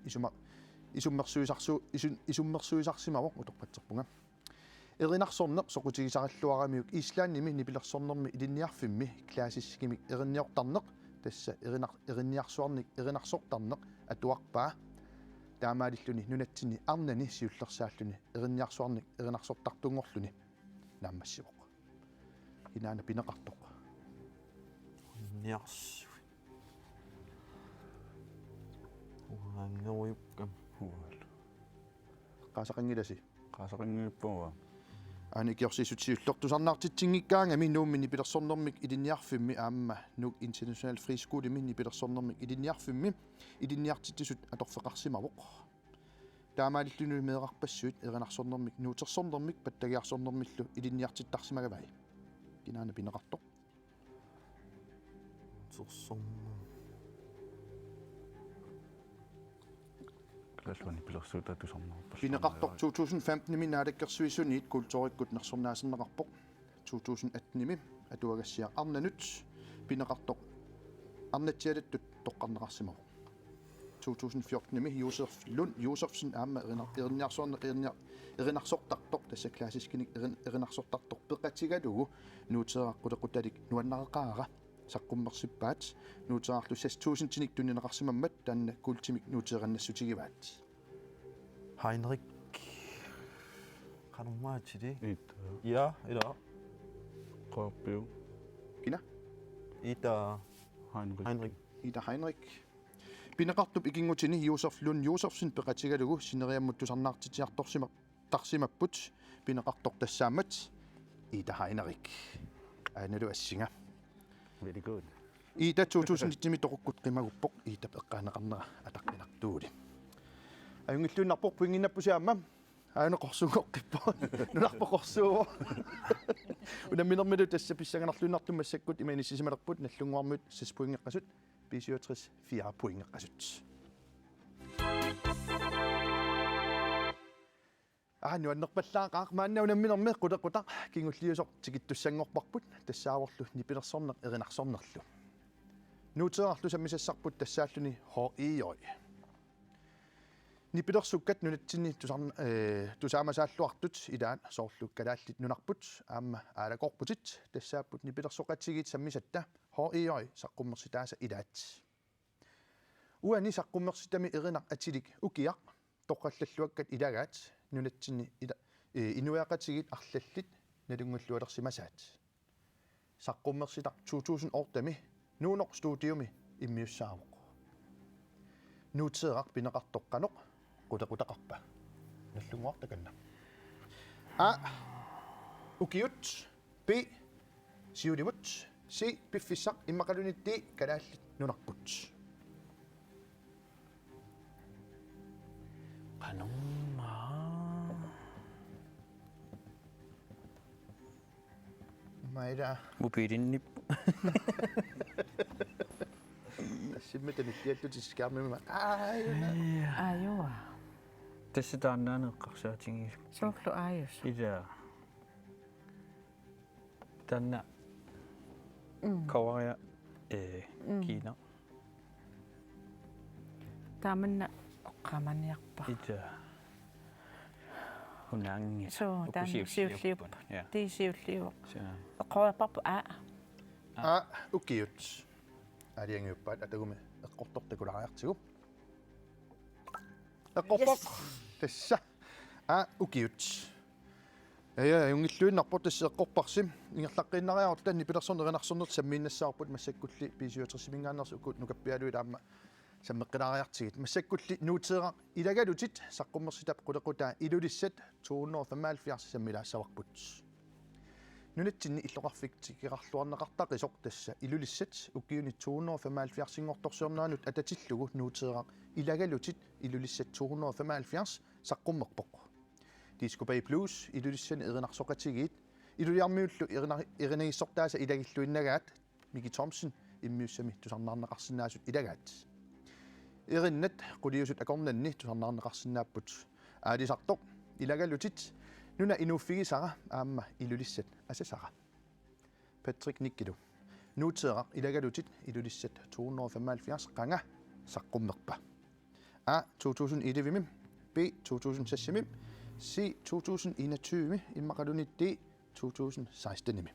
исуммерсуисарсимавоқ утоқпатсерпунга эринарсорнеқ соқутигисараллуарамиук ислаанними нипилерсорнерми илинниарфимми клаасиссикимик эринниортарнеқ тасса эринниарсуарник эринарсортарнеқ атуарпаа таамаалиллуни нунатсини арнани сиуллерсааллуни эринниарсуарник эринарсортартунгорлуни нааммассивоқ инаана пинеқартоқ ниарс уангауипкам Hual. qaasaqanngilasi Qaasaqinngippuga. аани киорсисутсиуллертусарнаартитсингиккаангами нууммини пилерсорнэрмик илинниарфимми аама нук international free school иминни пилерсорнэрмик илинниарфимми илинниартитсут аторфеқарсимавоқ таамаалиллуни меэқарпассуит эринарсорнэрмик нуутерсорнэрмик паттагиарсорнэрмиллу илинниартиттарсимагавай кинаана пинеқартоқ сорсорм Klaslani pilersuuta tusarnarpas. пинеқартоқ 2015 ними наалаккерсуисуниит культуриккут нерсорнаасиннеқарпоқ 2018 атуагассиа арнанут пинеқартоқ арнатсиалаттут тоққарнеқарсимавоқ 2014 ними Josefsen аама эринарсортартоқ тасса классискиник эринарсортартоқ пеқатигалугу нуутераққулеқуталик нуаннақақаара саққуммерсиппаат нуутерарлу 6000 тиник туннинеқарсимаммат таанна култимик нуутераннассутигиваат Heinrich Kanumachidi. Ita. Ja, ida. Qaappiu. кина Ida Heinrich. Ida Heinrich пинеқартуп икингутини Josefsen пеқатигалугу синериаммут тусарнаартитиарторсима тарсимаппут пинеқартоқ тассаамат Ida Heinrich аналу ассинга Very good. Ida 2000 тоқуккут қимагуппоқ Ida пеққаанеқарнера атаққинартуули аюнгиллууннарпоқ пуингиннаппусиаама аанеқорсугоққиппо нунарпоқорсуо унамминермилу тасса писсаганарлууннартумассаккут иманиссисималерпут наллунгуармут саспуингеққасут писиуатрис 4 пуингеққасут нуаннерпаллаақаақ маанна унамминерми қулеқутақ кингуллиусоқ тикиттуссангорпарпут тассааворлу нипилерсорнеқ эринарсорнерлу нуутерарлу саммисассарпут тассааллуни хоо иой nipilersukkat nunatsinni tusaamasaаллуартут илаан соорлуккалааллит нунарпут аама аалакорпутит тассааппут nipilersoqatigit sammisatta hor ioi saqqummersitaasa ilaat uani saqqummersitami erinaq atilik ukiaq toqqallalluakkat ilagaat nunatsinni ila inuaqatigit arlallit nalungullualersimasaat saqqummersitaq 2000 ortami nuunoq studiumi immiussaavuq nuutseeqaq pineqartoqqanoq qutaqutaqarpa nallunguartakanna a ukiut b siulimut c piffissaq immaqalunitti kalaallit nunarput qanumma maira upiirinnip simmetanilliallutisskaarmima Aayua. тассатаарнааneqqarsaatинги Soorlu aayus. ила танна каваря кина Tamanna oqqamaniarpa. ила хунаанги So tan siulliup. ja Tiisiulliuq. så Oqorparpu a. a ukiut aliangiuppaat atagumi eqqortortakulariartigu eqqorpoq tassa a ukiut ja jungilluinnarput tassa eqqorparsim ingerlaqqinnariarut tanni pilersornerinarsornert sammiinnassаарput massakkulli piisiuatersimingaannersu ukut nukappialuit aamma sammeqqilariartigit massakkulli nuuteeraq ilagalutit saqqummersitap qulequtaa ilulissat 275 sammilaassavaqput nunatsinni illoqarfiktikerarluarneqartaqisoq tassa ilulissat ukiuni 275 singortorsuarnaanut atatillugu nuuteeraq ilagalutit ilulissat 275 saqqummerpoq Discovery Plus ilulissani erinarsoqatigit iluliarmiullu erinagissорtaasa ilagilluinnagaat Miki Thomsen immiussami tusarnaarneqarsinnaasut ilagaat erinnet quliusut akornanni tusarnaarneqarsinnaapput aalisartoq ilagalutit nuna inuuffigisara aamma ilulissat asasara Patrick Nikkilu nuuteeraq ilagalutit ilulissat 275 qanga saqqummerpa a 2011 b 2016 c 2021 immaqalunitti 2016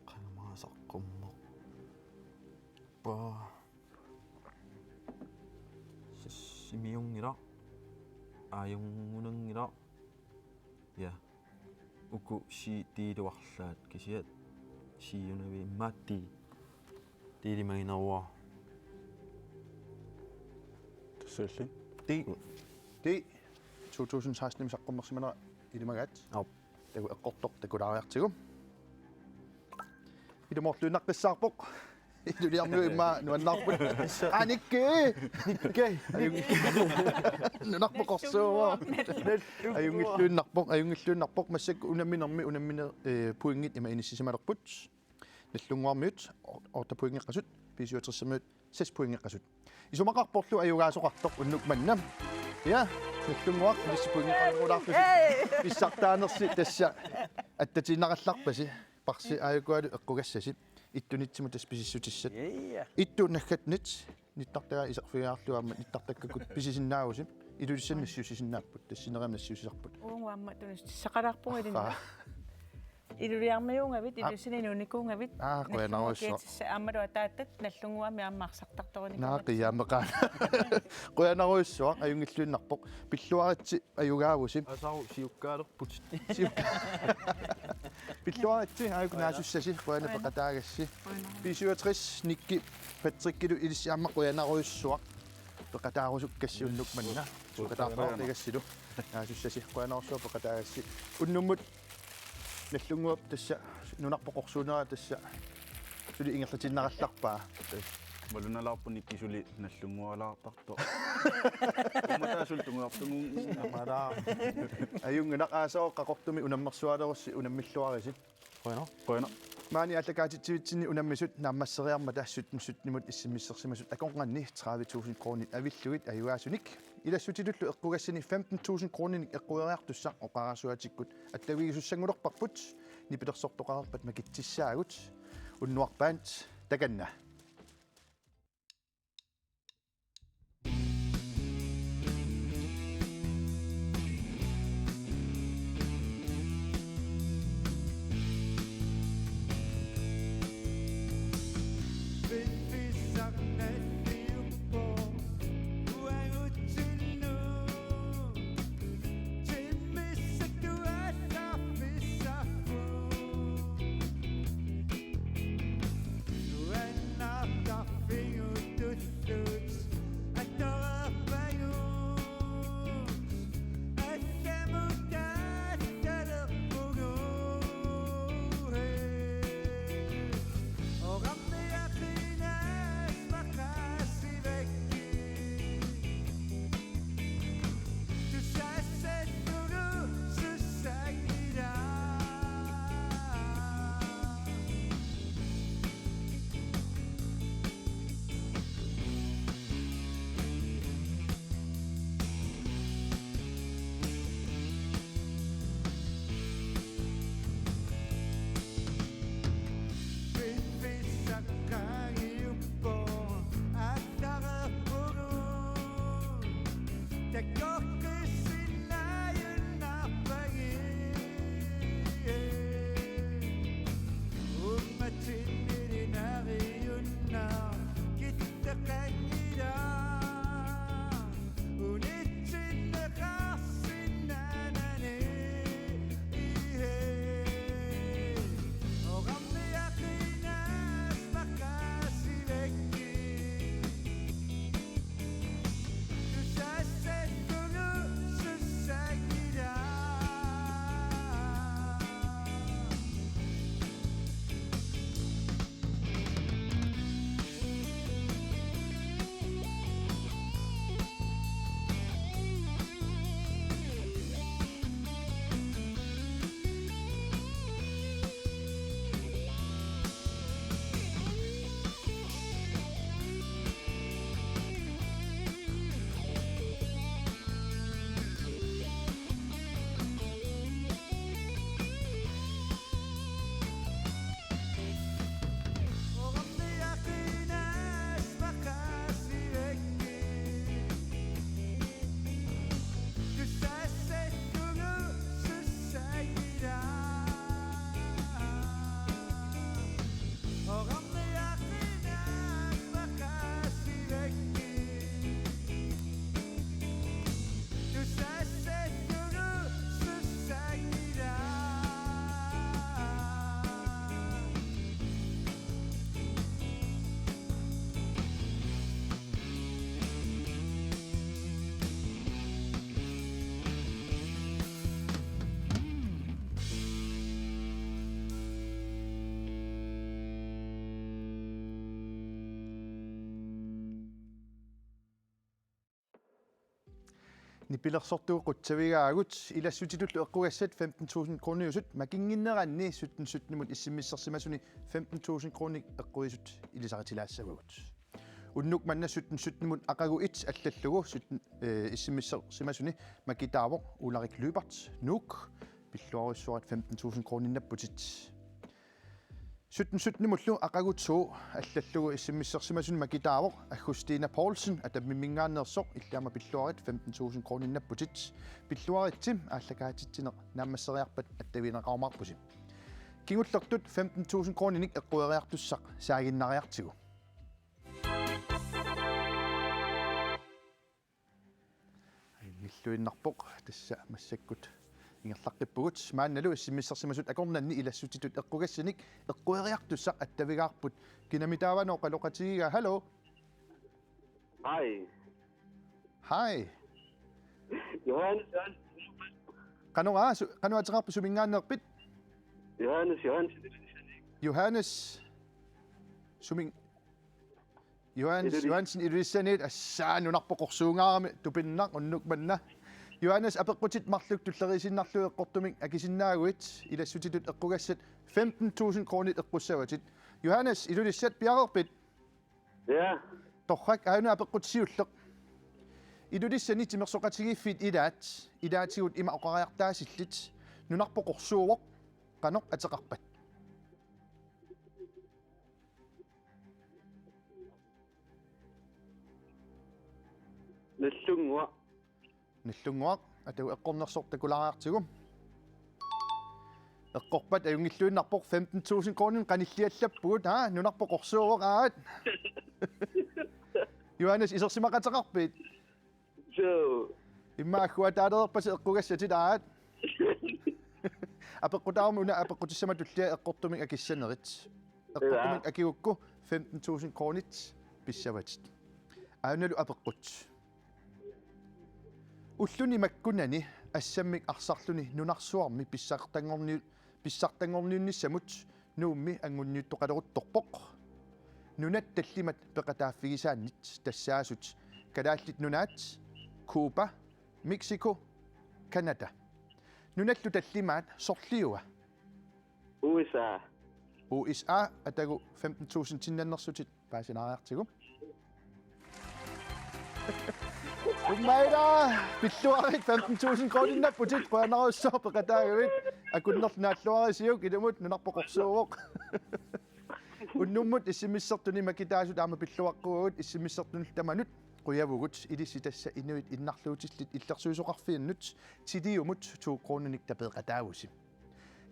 qanamaasaqqummor pa simiungira ajungunungira ja uku si tiiluarlaat kisiat siunavi matti tiilimaginarua тассааллин d 2016 saqqummersimana ilimagaat Au. tagu eqqortoq takulariartigu ilumorluinnaqqissaarpoq iluliarmiu imma nuannaarput anikke nunarpoqorsuuva ajungilluinnarpoq massakku unamminermi puingit ima inissisimalerput nallunguarmiut ortapuingeqqasut piisuatersermiut 6 puingeqqasut isumaqarporlu ajugaasoqartoq unnukmannam ja nallunguaq nissipuingeqqarneraarlusi pissartaanersi tassa attatiinaqallarpasi parsi ajukualu eqqugassasi ittunitsimu taspisissutissat ittuunnaggatnit nittartaga iserfigaarluamma nittartakkakut pisisinnaagusim ilulissannassiusisinnaapпут тассинерамнассиусисарпут Uunguamma tunis saqalarpunga ilinna. Iluliarmiungavit ilusinninuunikkuungavit. qoyanaruusso Ammadu ataattat nallunguami aammarsartartoruni. naaqiyaammeqaan qoyanaruussua ajungilluinnarpoq pilluaritsi ajugaavusim asau siukkaalerput pilluaritsi ajukunaasusasi qoyanapeqataagassi 65 nikki patrikkilu ilissiamma qoyanaruussua peqataarusukkassiunnukmanna suqataarpaartigassilu naasussasi qoyanaruussua peqataagassi unnummut nallunguap tassa nunarpoqorsuunera tassa suli ingerlatinarallarpaa малуналаарпуниккисули наллунгуалаартарто уматаасултунгуартугун амалаа ajungunaqaasoo qaqortumi unammersualerussi unammilluarisip qoyana maani allakaatitsivitsinni unammisut naammasseriarma taassutmissutnimut issimmissersimasut akonqanni 30.000 kronit avillugit ajugaasunik ilassutitullu eqqugassini 15.000 kroninik eqqueriartussaq oqarasuatikkut attavigisussangulerparput nipilersortoqarerpat makitsissaagut unnuarpaant takanna Nipilersortugu qutsavigaagut ilassutitullu eqqugassat 15.000 kroner makinginneranni 17 issimmissersimasuni 15.000 kroner eqquisut ilisaritilaassagugut. Unnuk manna 17 aqagu it allallugu issimmissersimasuni makitaavo Ulrik Lybert nuk pilluarissuarat 15.000 kroner napputit. 17 mullu aqagu 2 allallugu issimmissersimasuni makitaavo Agustina Poulsen atammimingaannersoq illaama pilluarit 15.000 kroner napputit. Pilluaritsim ааллакаатитсине нааммассериарпат аттавинеқармаарпуси. Kingullertut 15.000 kroner eqqueriartussaq saaginnariartigu. Illuinnarpoq tassa massakkut ingерлaqippugut maannalu issimmissersimasut akornanni ilassutitut eqqugassanik eqqueriartussaq attavigaarput kinamitaavano qaloqatigiga hallo. Hej. Hej. Johannes. Qanu ateqarpu sumingaanneerpit. Johannes Johansen iluissaneet assaanunnarpoqorsuungaarami tupinnaq unnuk manna. Johannes apeqqutit marluk tulleriisinnarluu eqqortumik akisinnaaguit ilassutitut eqqugassat 15.000 kroner eqqussavatit. Johannes ilulissat piaqerpit. Ja. Torrak aanu apeqqutsiulleq. Ilulissani timersoqatigiiffit ilaatigut ima oqariartaasillit nunarpoqorsuuvoq qanoq ateqarpat. Nallunguaq atau eqqornersortakulariartigum. Eqqorpat ajungilluinnarpoq 15.000 kroner qanilliallappugut nunarpoqorsuuvoq aat. Johannes isersimaqateqarpit. Immaakku ataalerpasi eqqugassatit aat. Apeqqutaarmu una apeqqutissama tullia eqqortumik akissanerit. Eqqortumik akigukku 15.000 kroner pissavatit. Aannalu apeqqut. Ulluni makkunani assammik arsarluni nunarsuarmi pissartangorniunnissamut nuummi angunniuttoqaleruttorpoq. Nunat tallimat peqataaffigisaannit tassaasut kalaallit nunaat Cuba, Mexico, Canada. Nunallu tallimaat sorliuga. USA atagu 15.000 tinnannersutit paasinariartigu. Ummaida pilluarit 15.000 kroner napputit qoanarussor peqataagavit akunnerlunaalluarisiuk ilamut nunarpoqorsuuvoq. Unnummut issimmissertuni makitaasut aama pilluaqqugut issimmissertunul tamanut quyavugut ilisitassa inuit innarluutillit illersuusoqarfiannut tidiumut 2 kronenik tapeeqataavusi.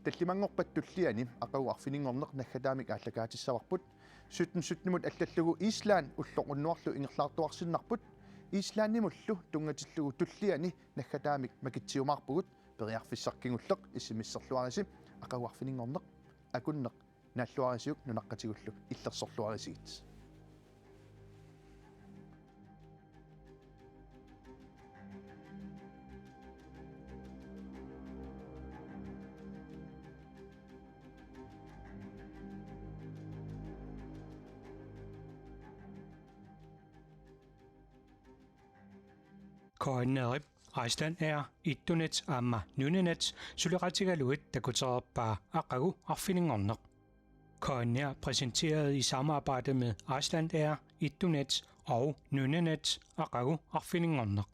Tallimangorpat tulliani aqaguarfiningorneq naggataamik aallakaatissavарпут 17 аллаллугу Island уллоqunnuarlu ingerlaartuarsinnarput Islandimullu tungatillugu tulliani naggataamik makitsиумаарпугут periarfissarkingulleq issimисserluarisi aqaguarfiningorneq akunneq naalluarisiuk nunaqqatigullu illersorluarisigit. Koinnerip Iceland Air ittunet amma nunenet suleratigaluit takutererpaa aqagu arfiningorneq. Koinner præsenteret i samarbejde med Iceland Air, ittunet og nunenet aqagu arfiningorneq.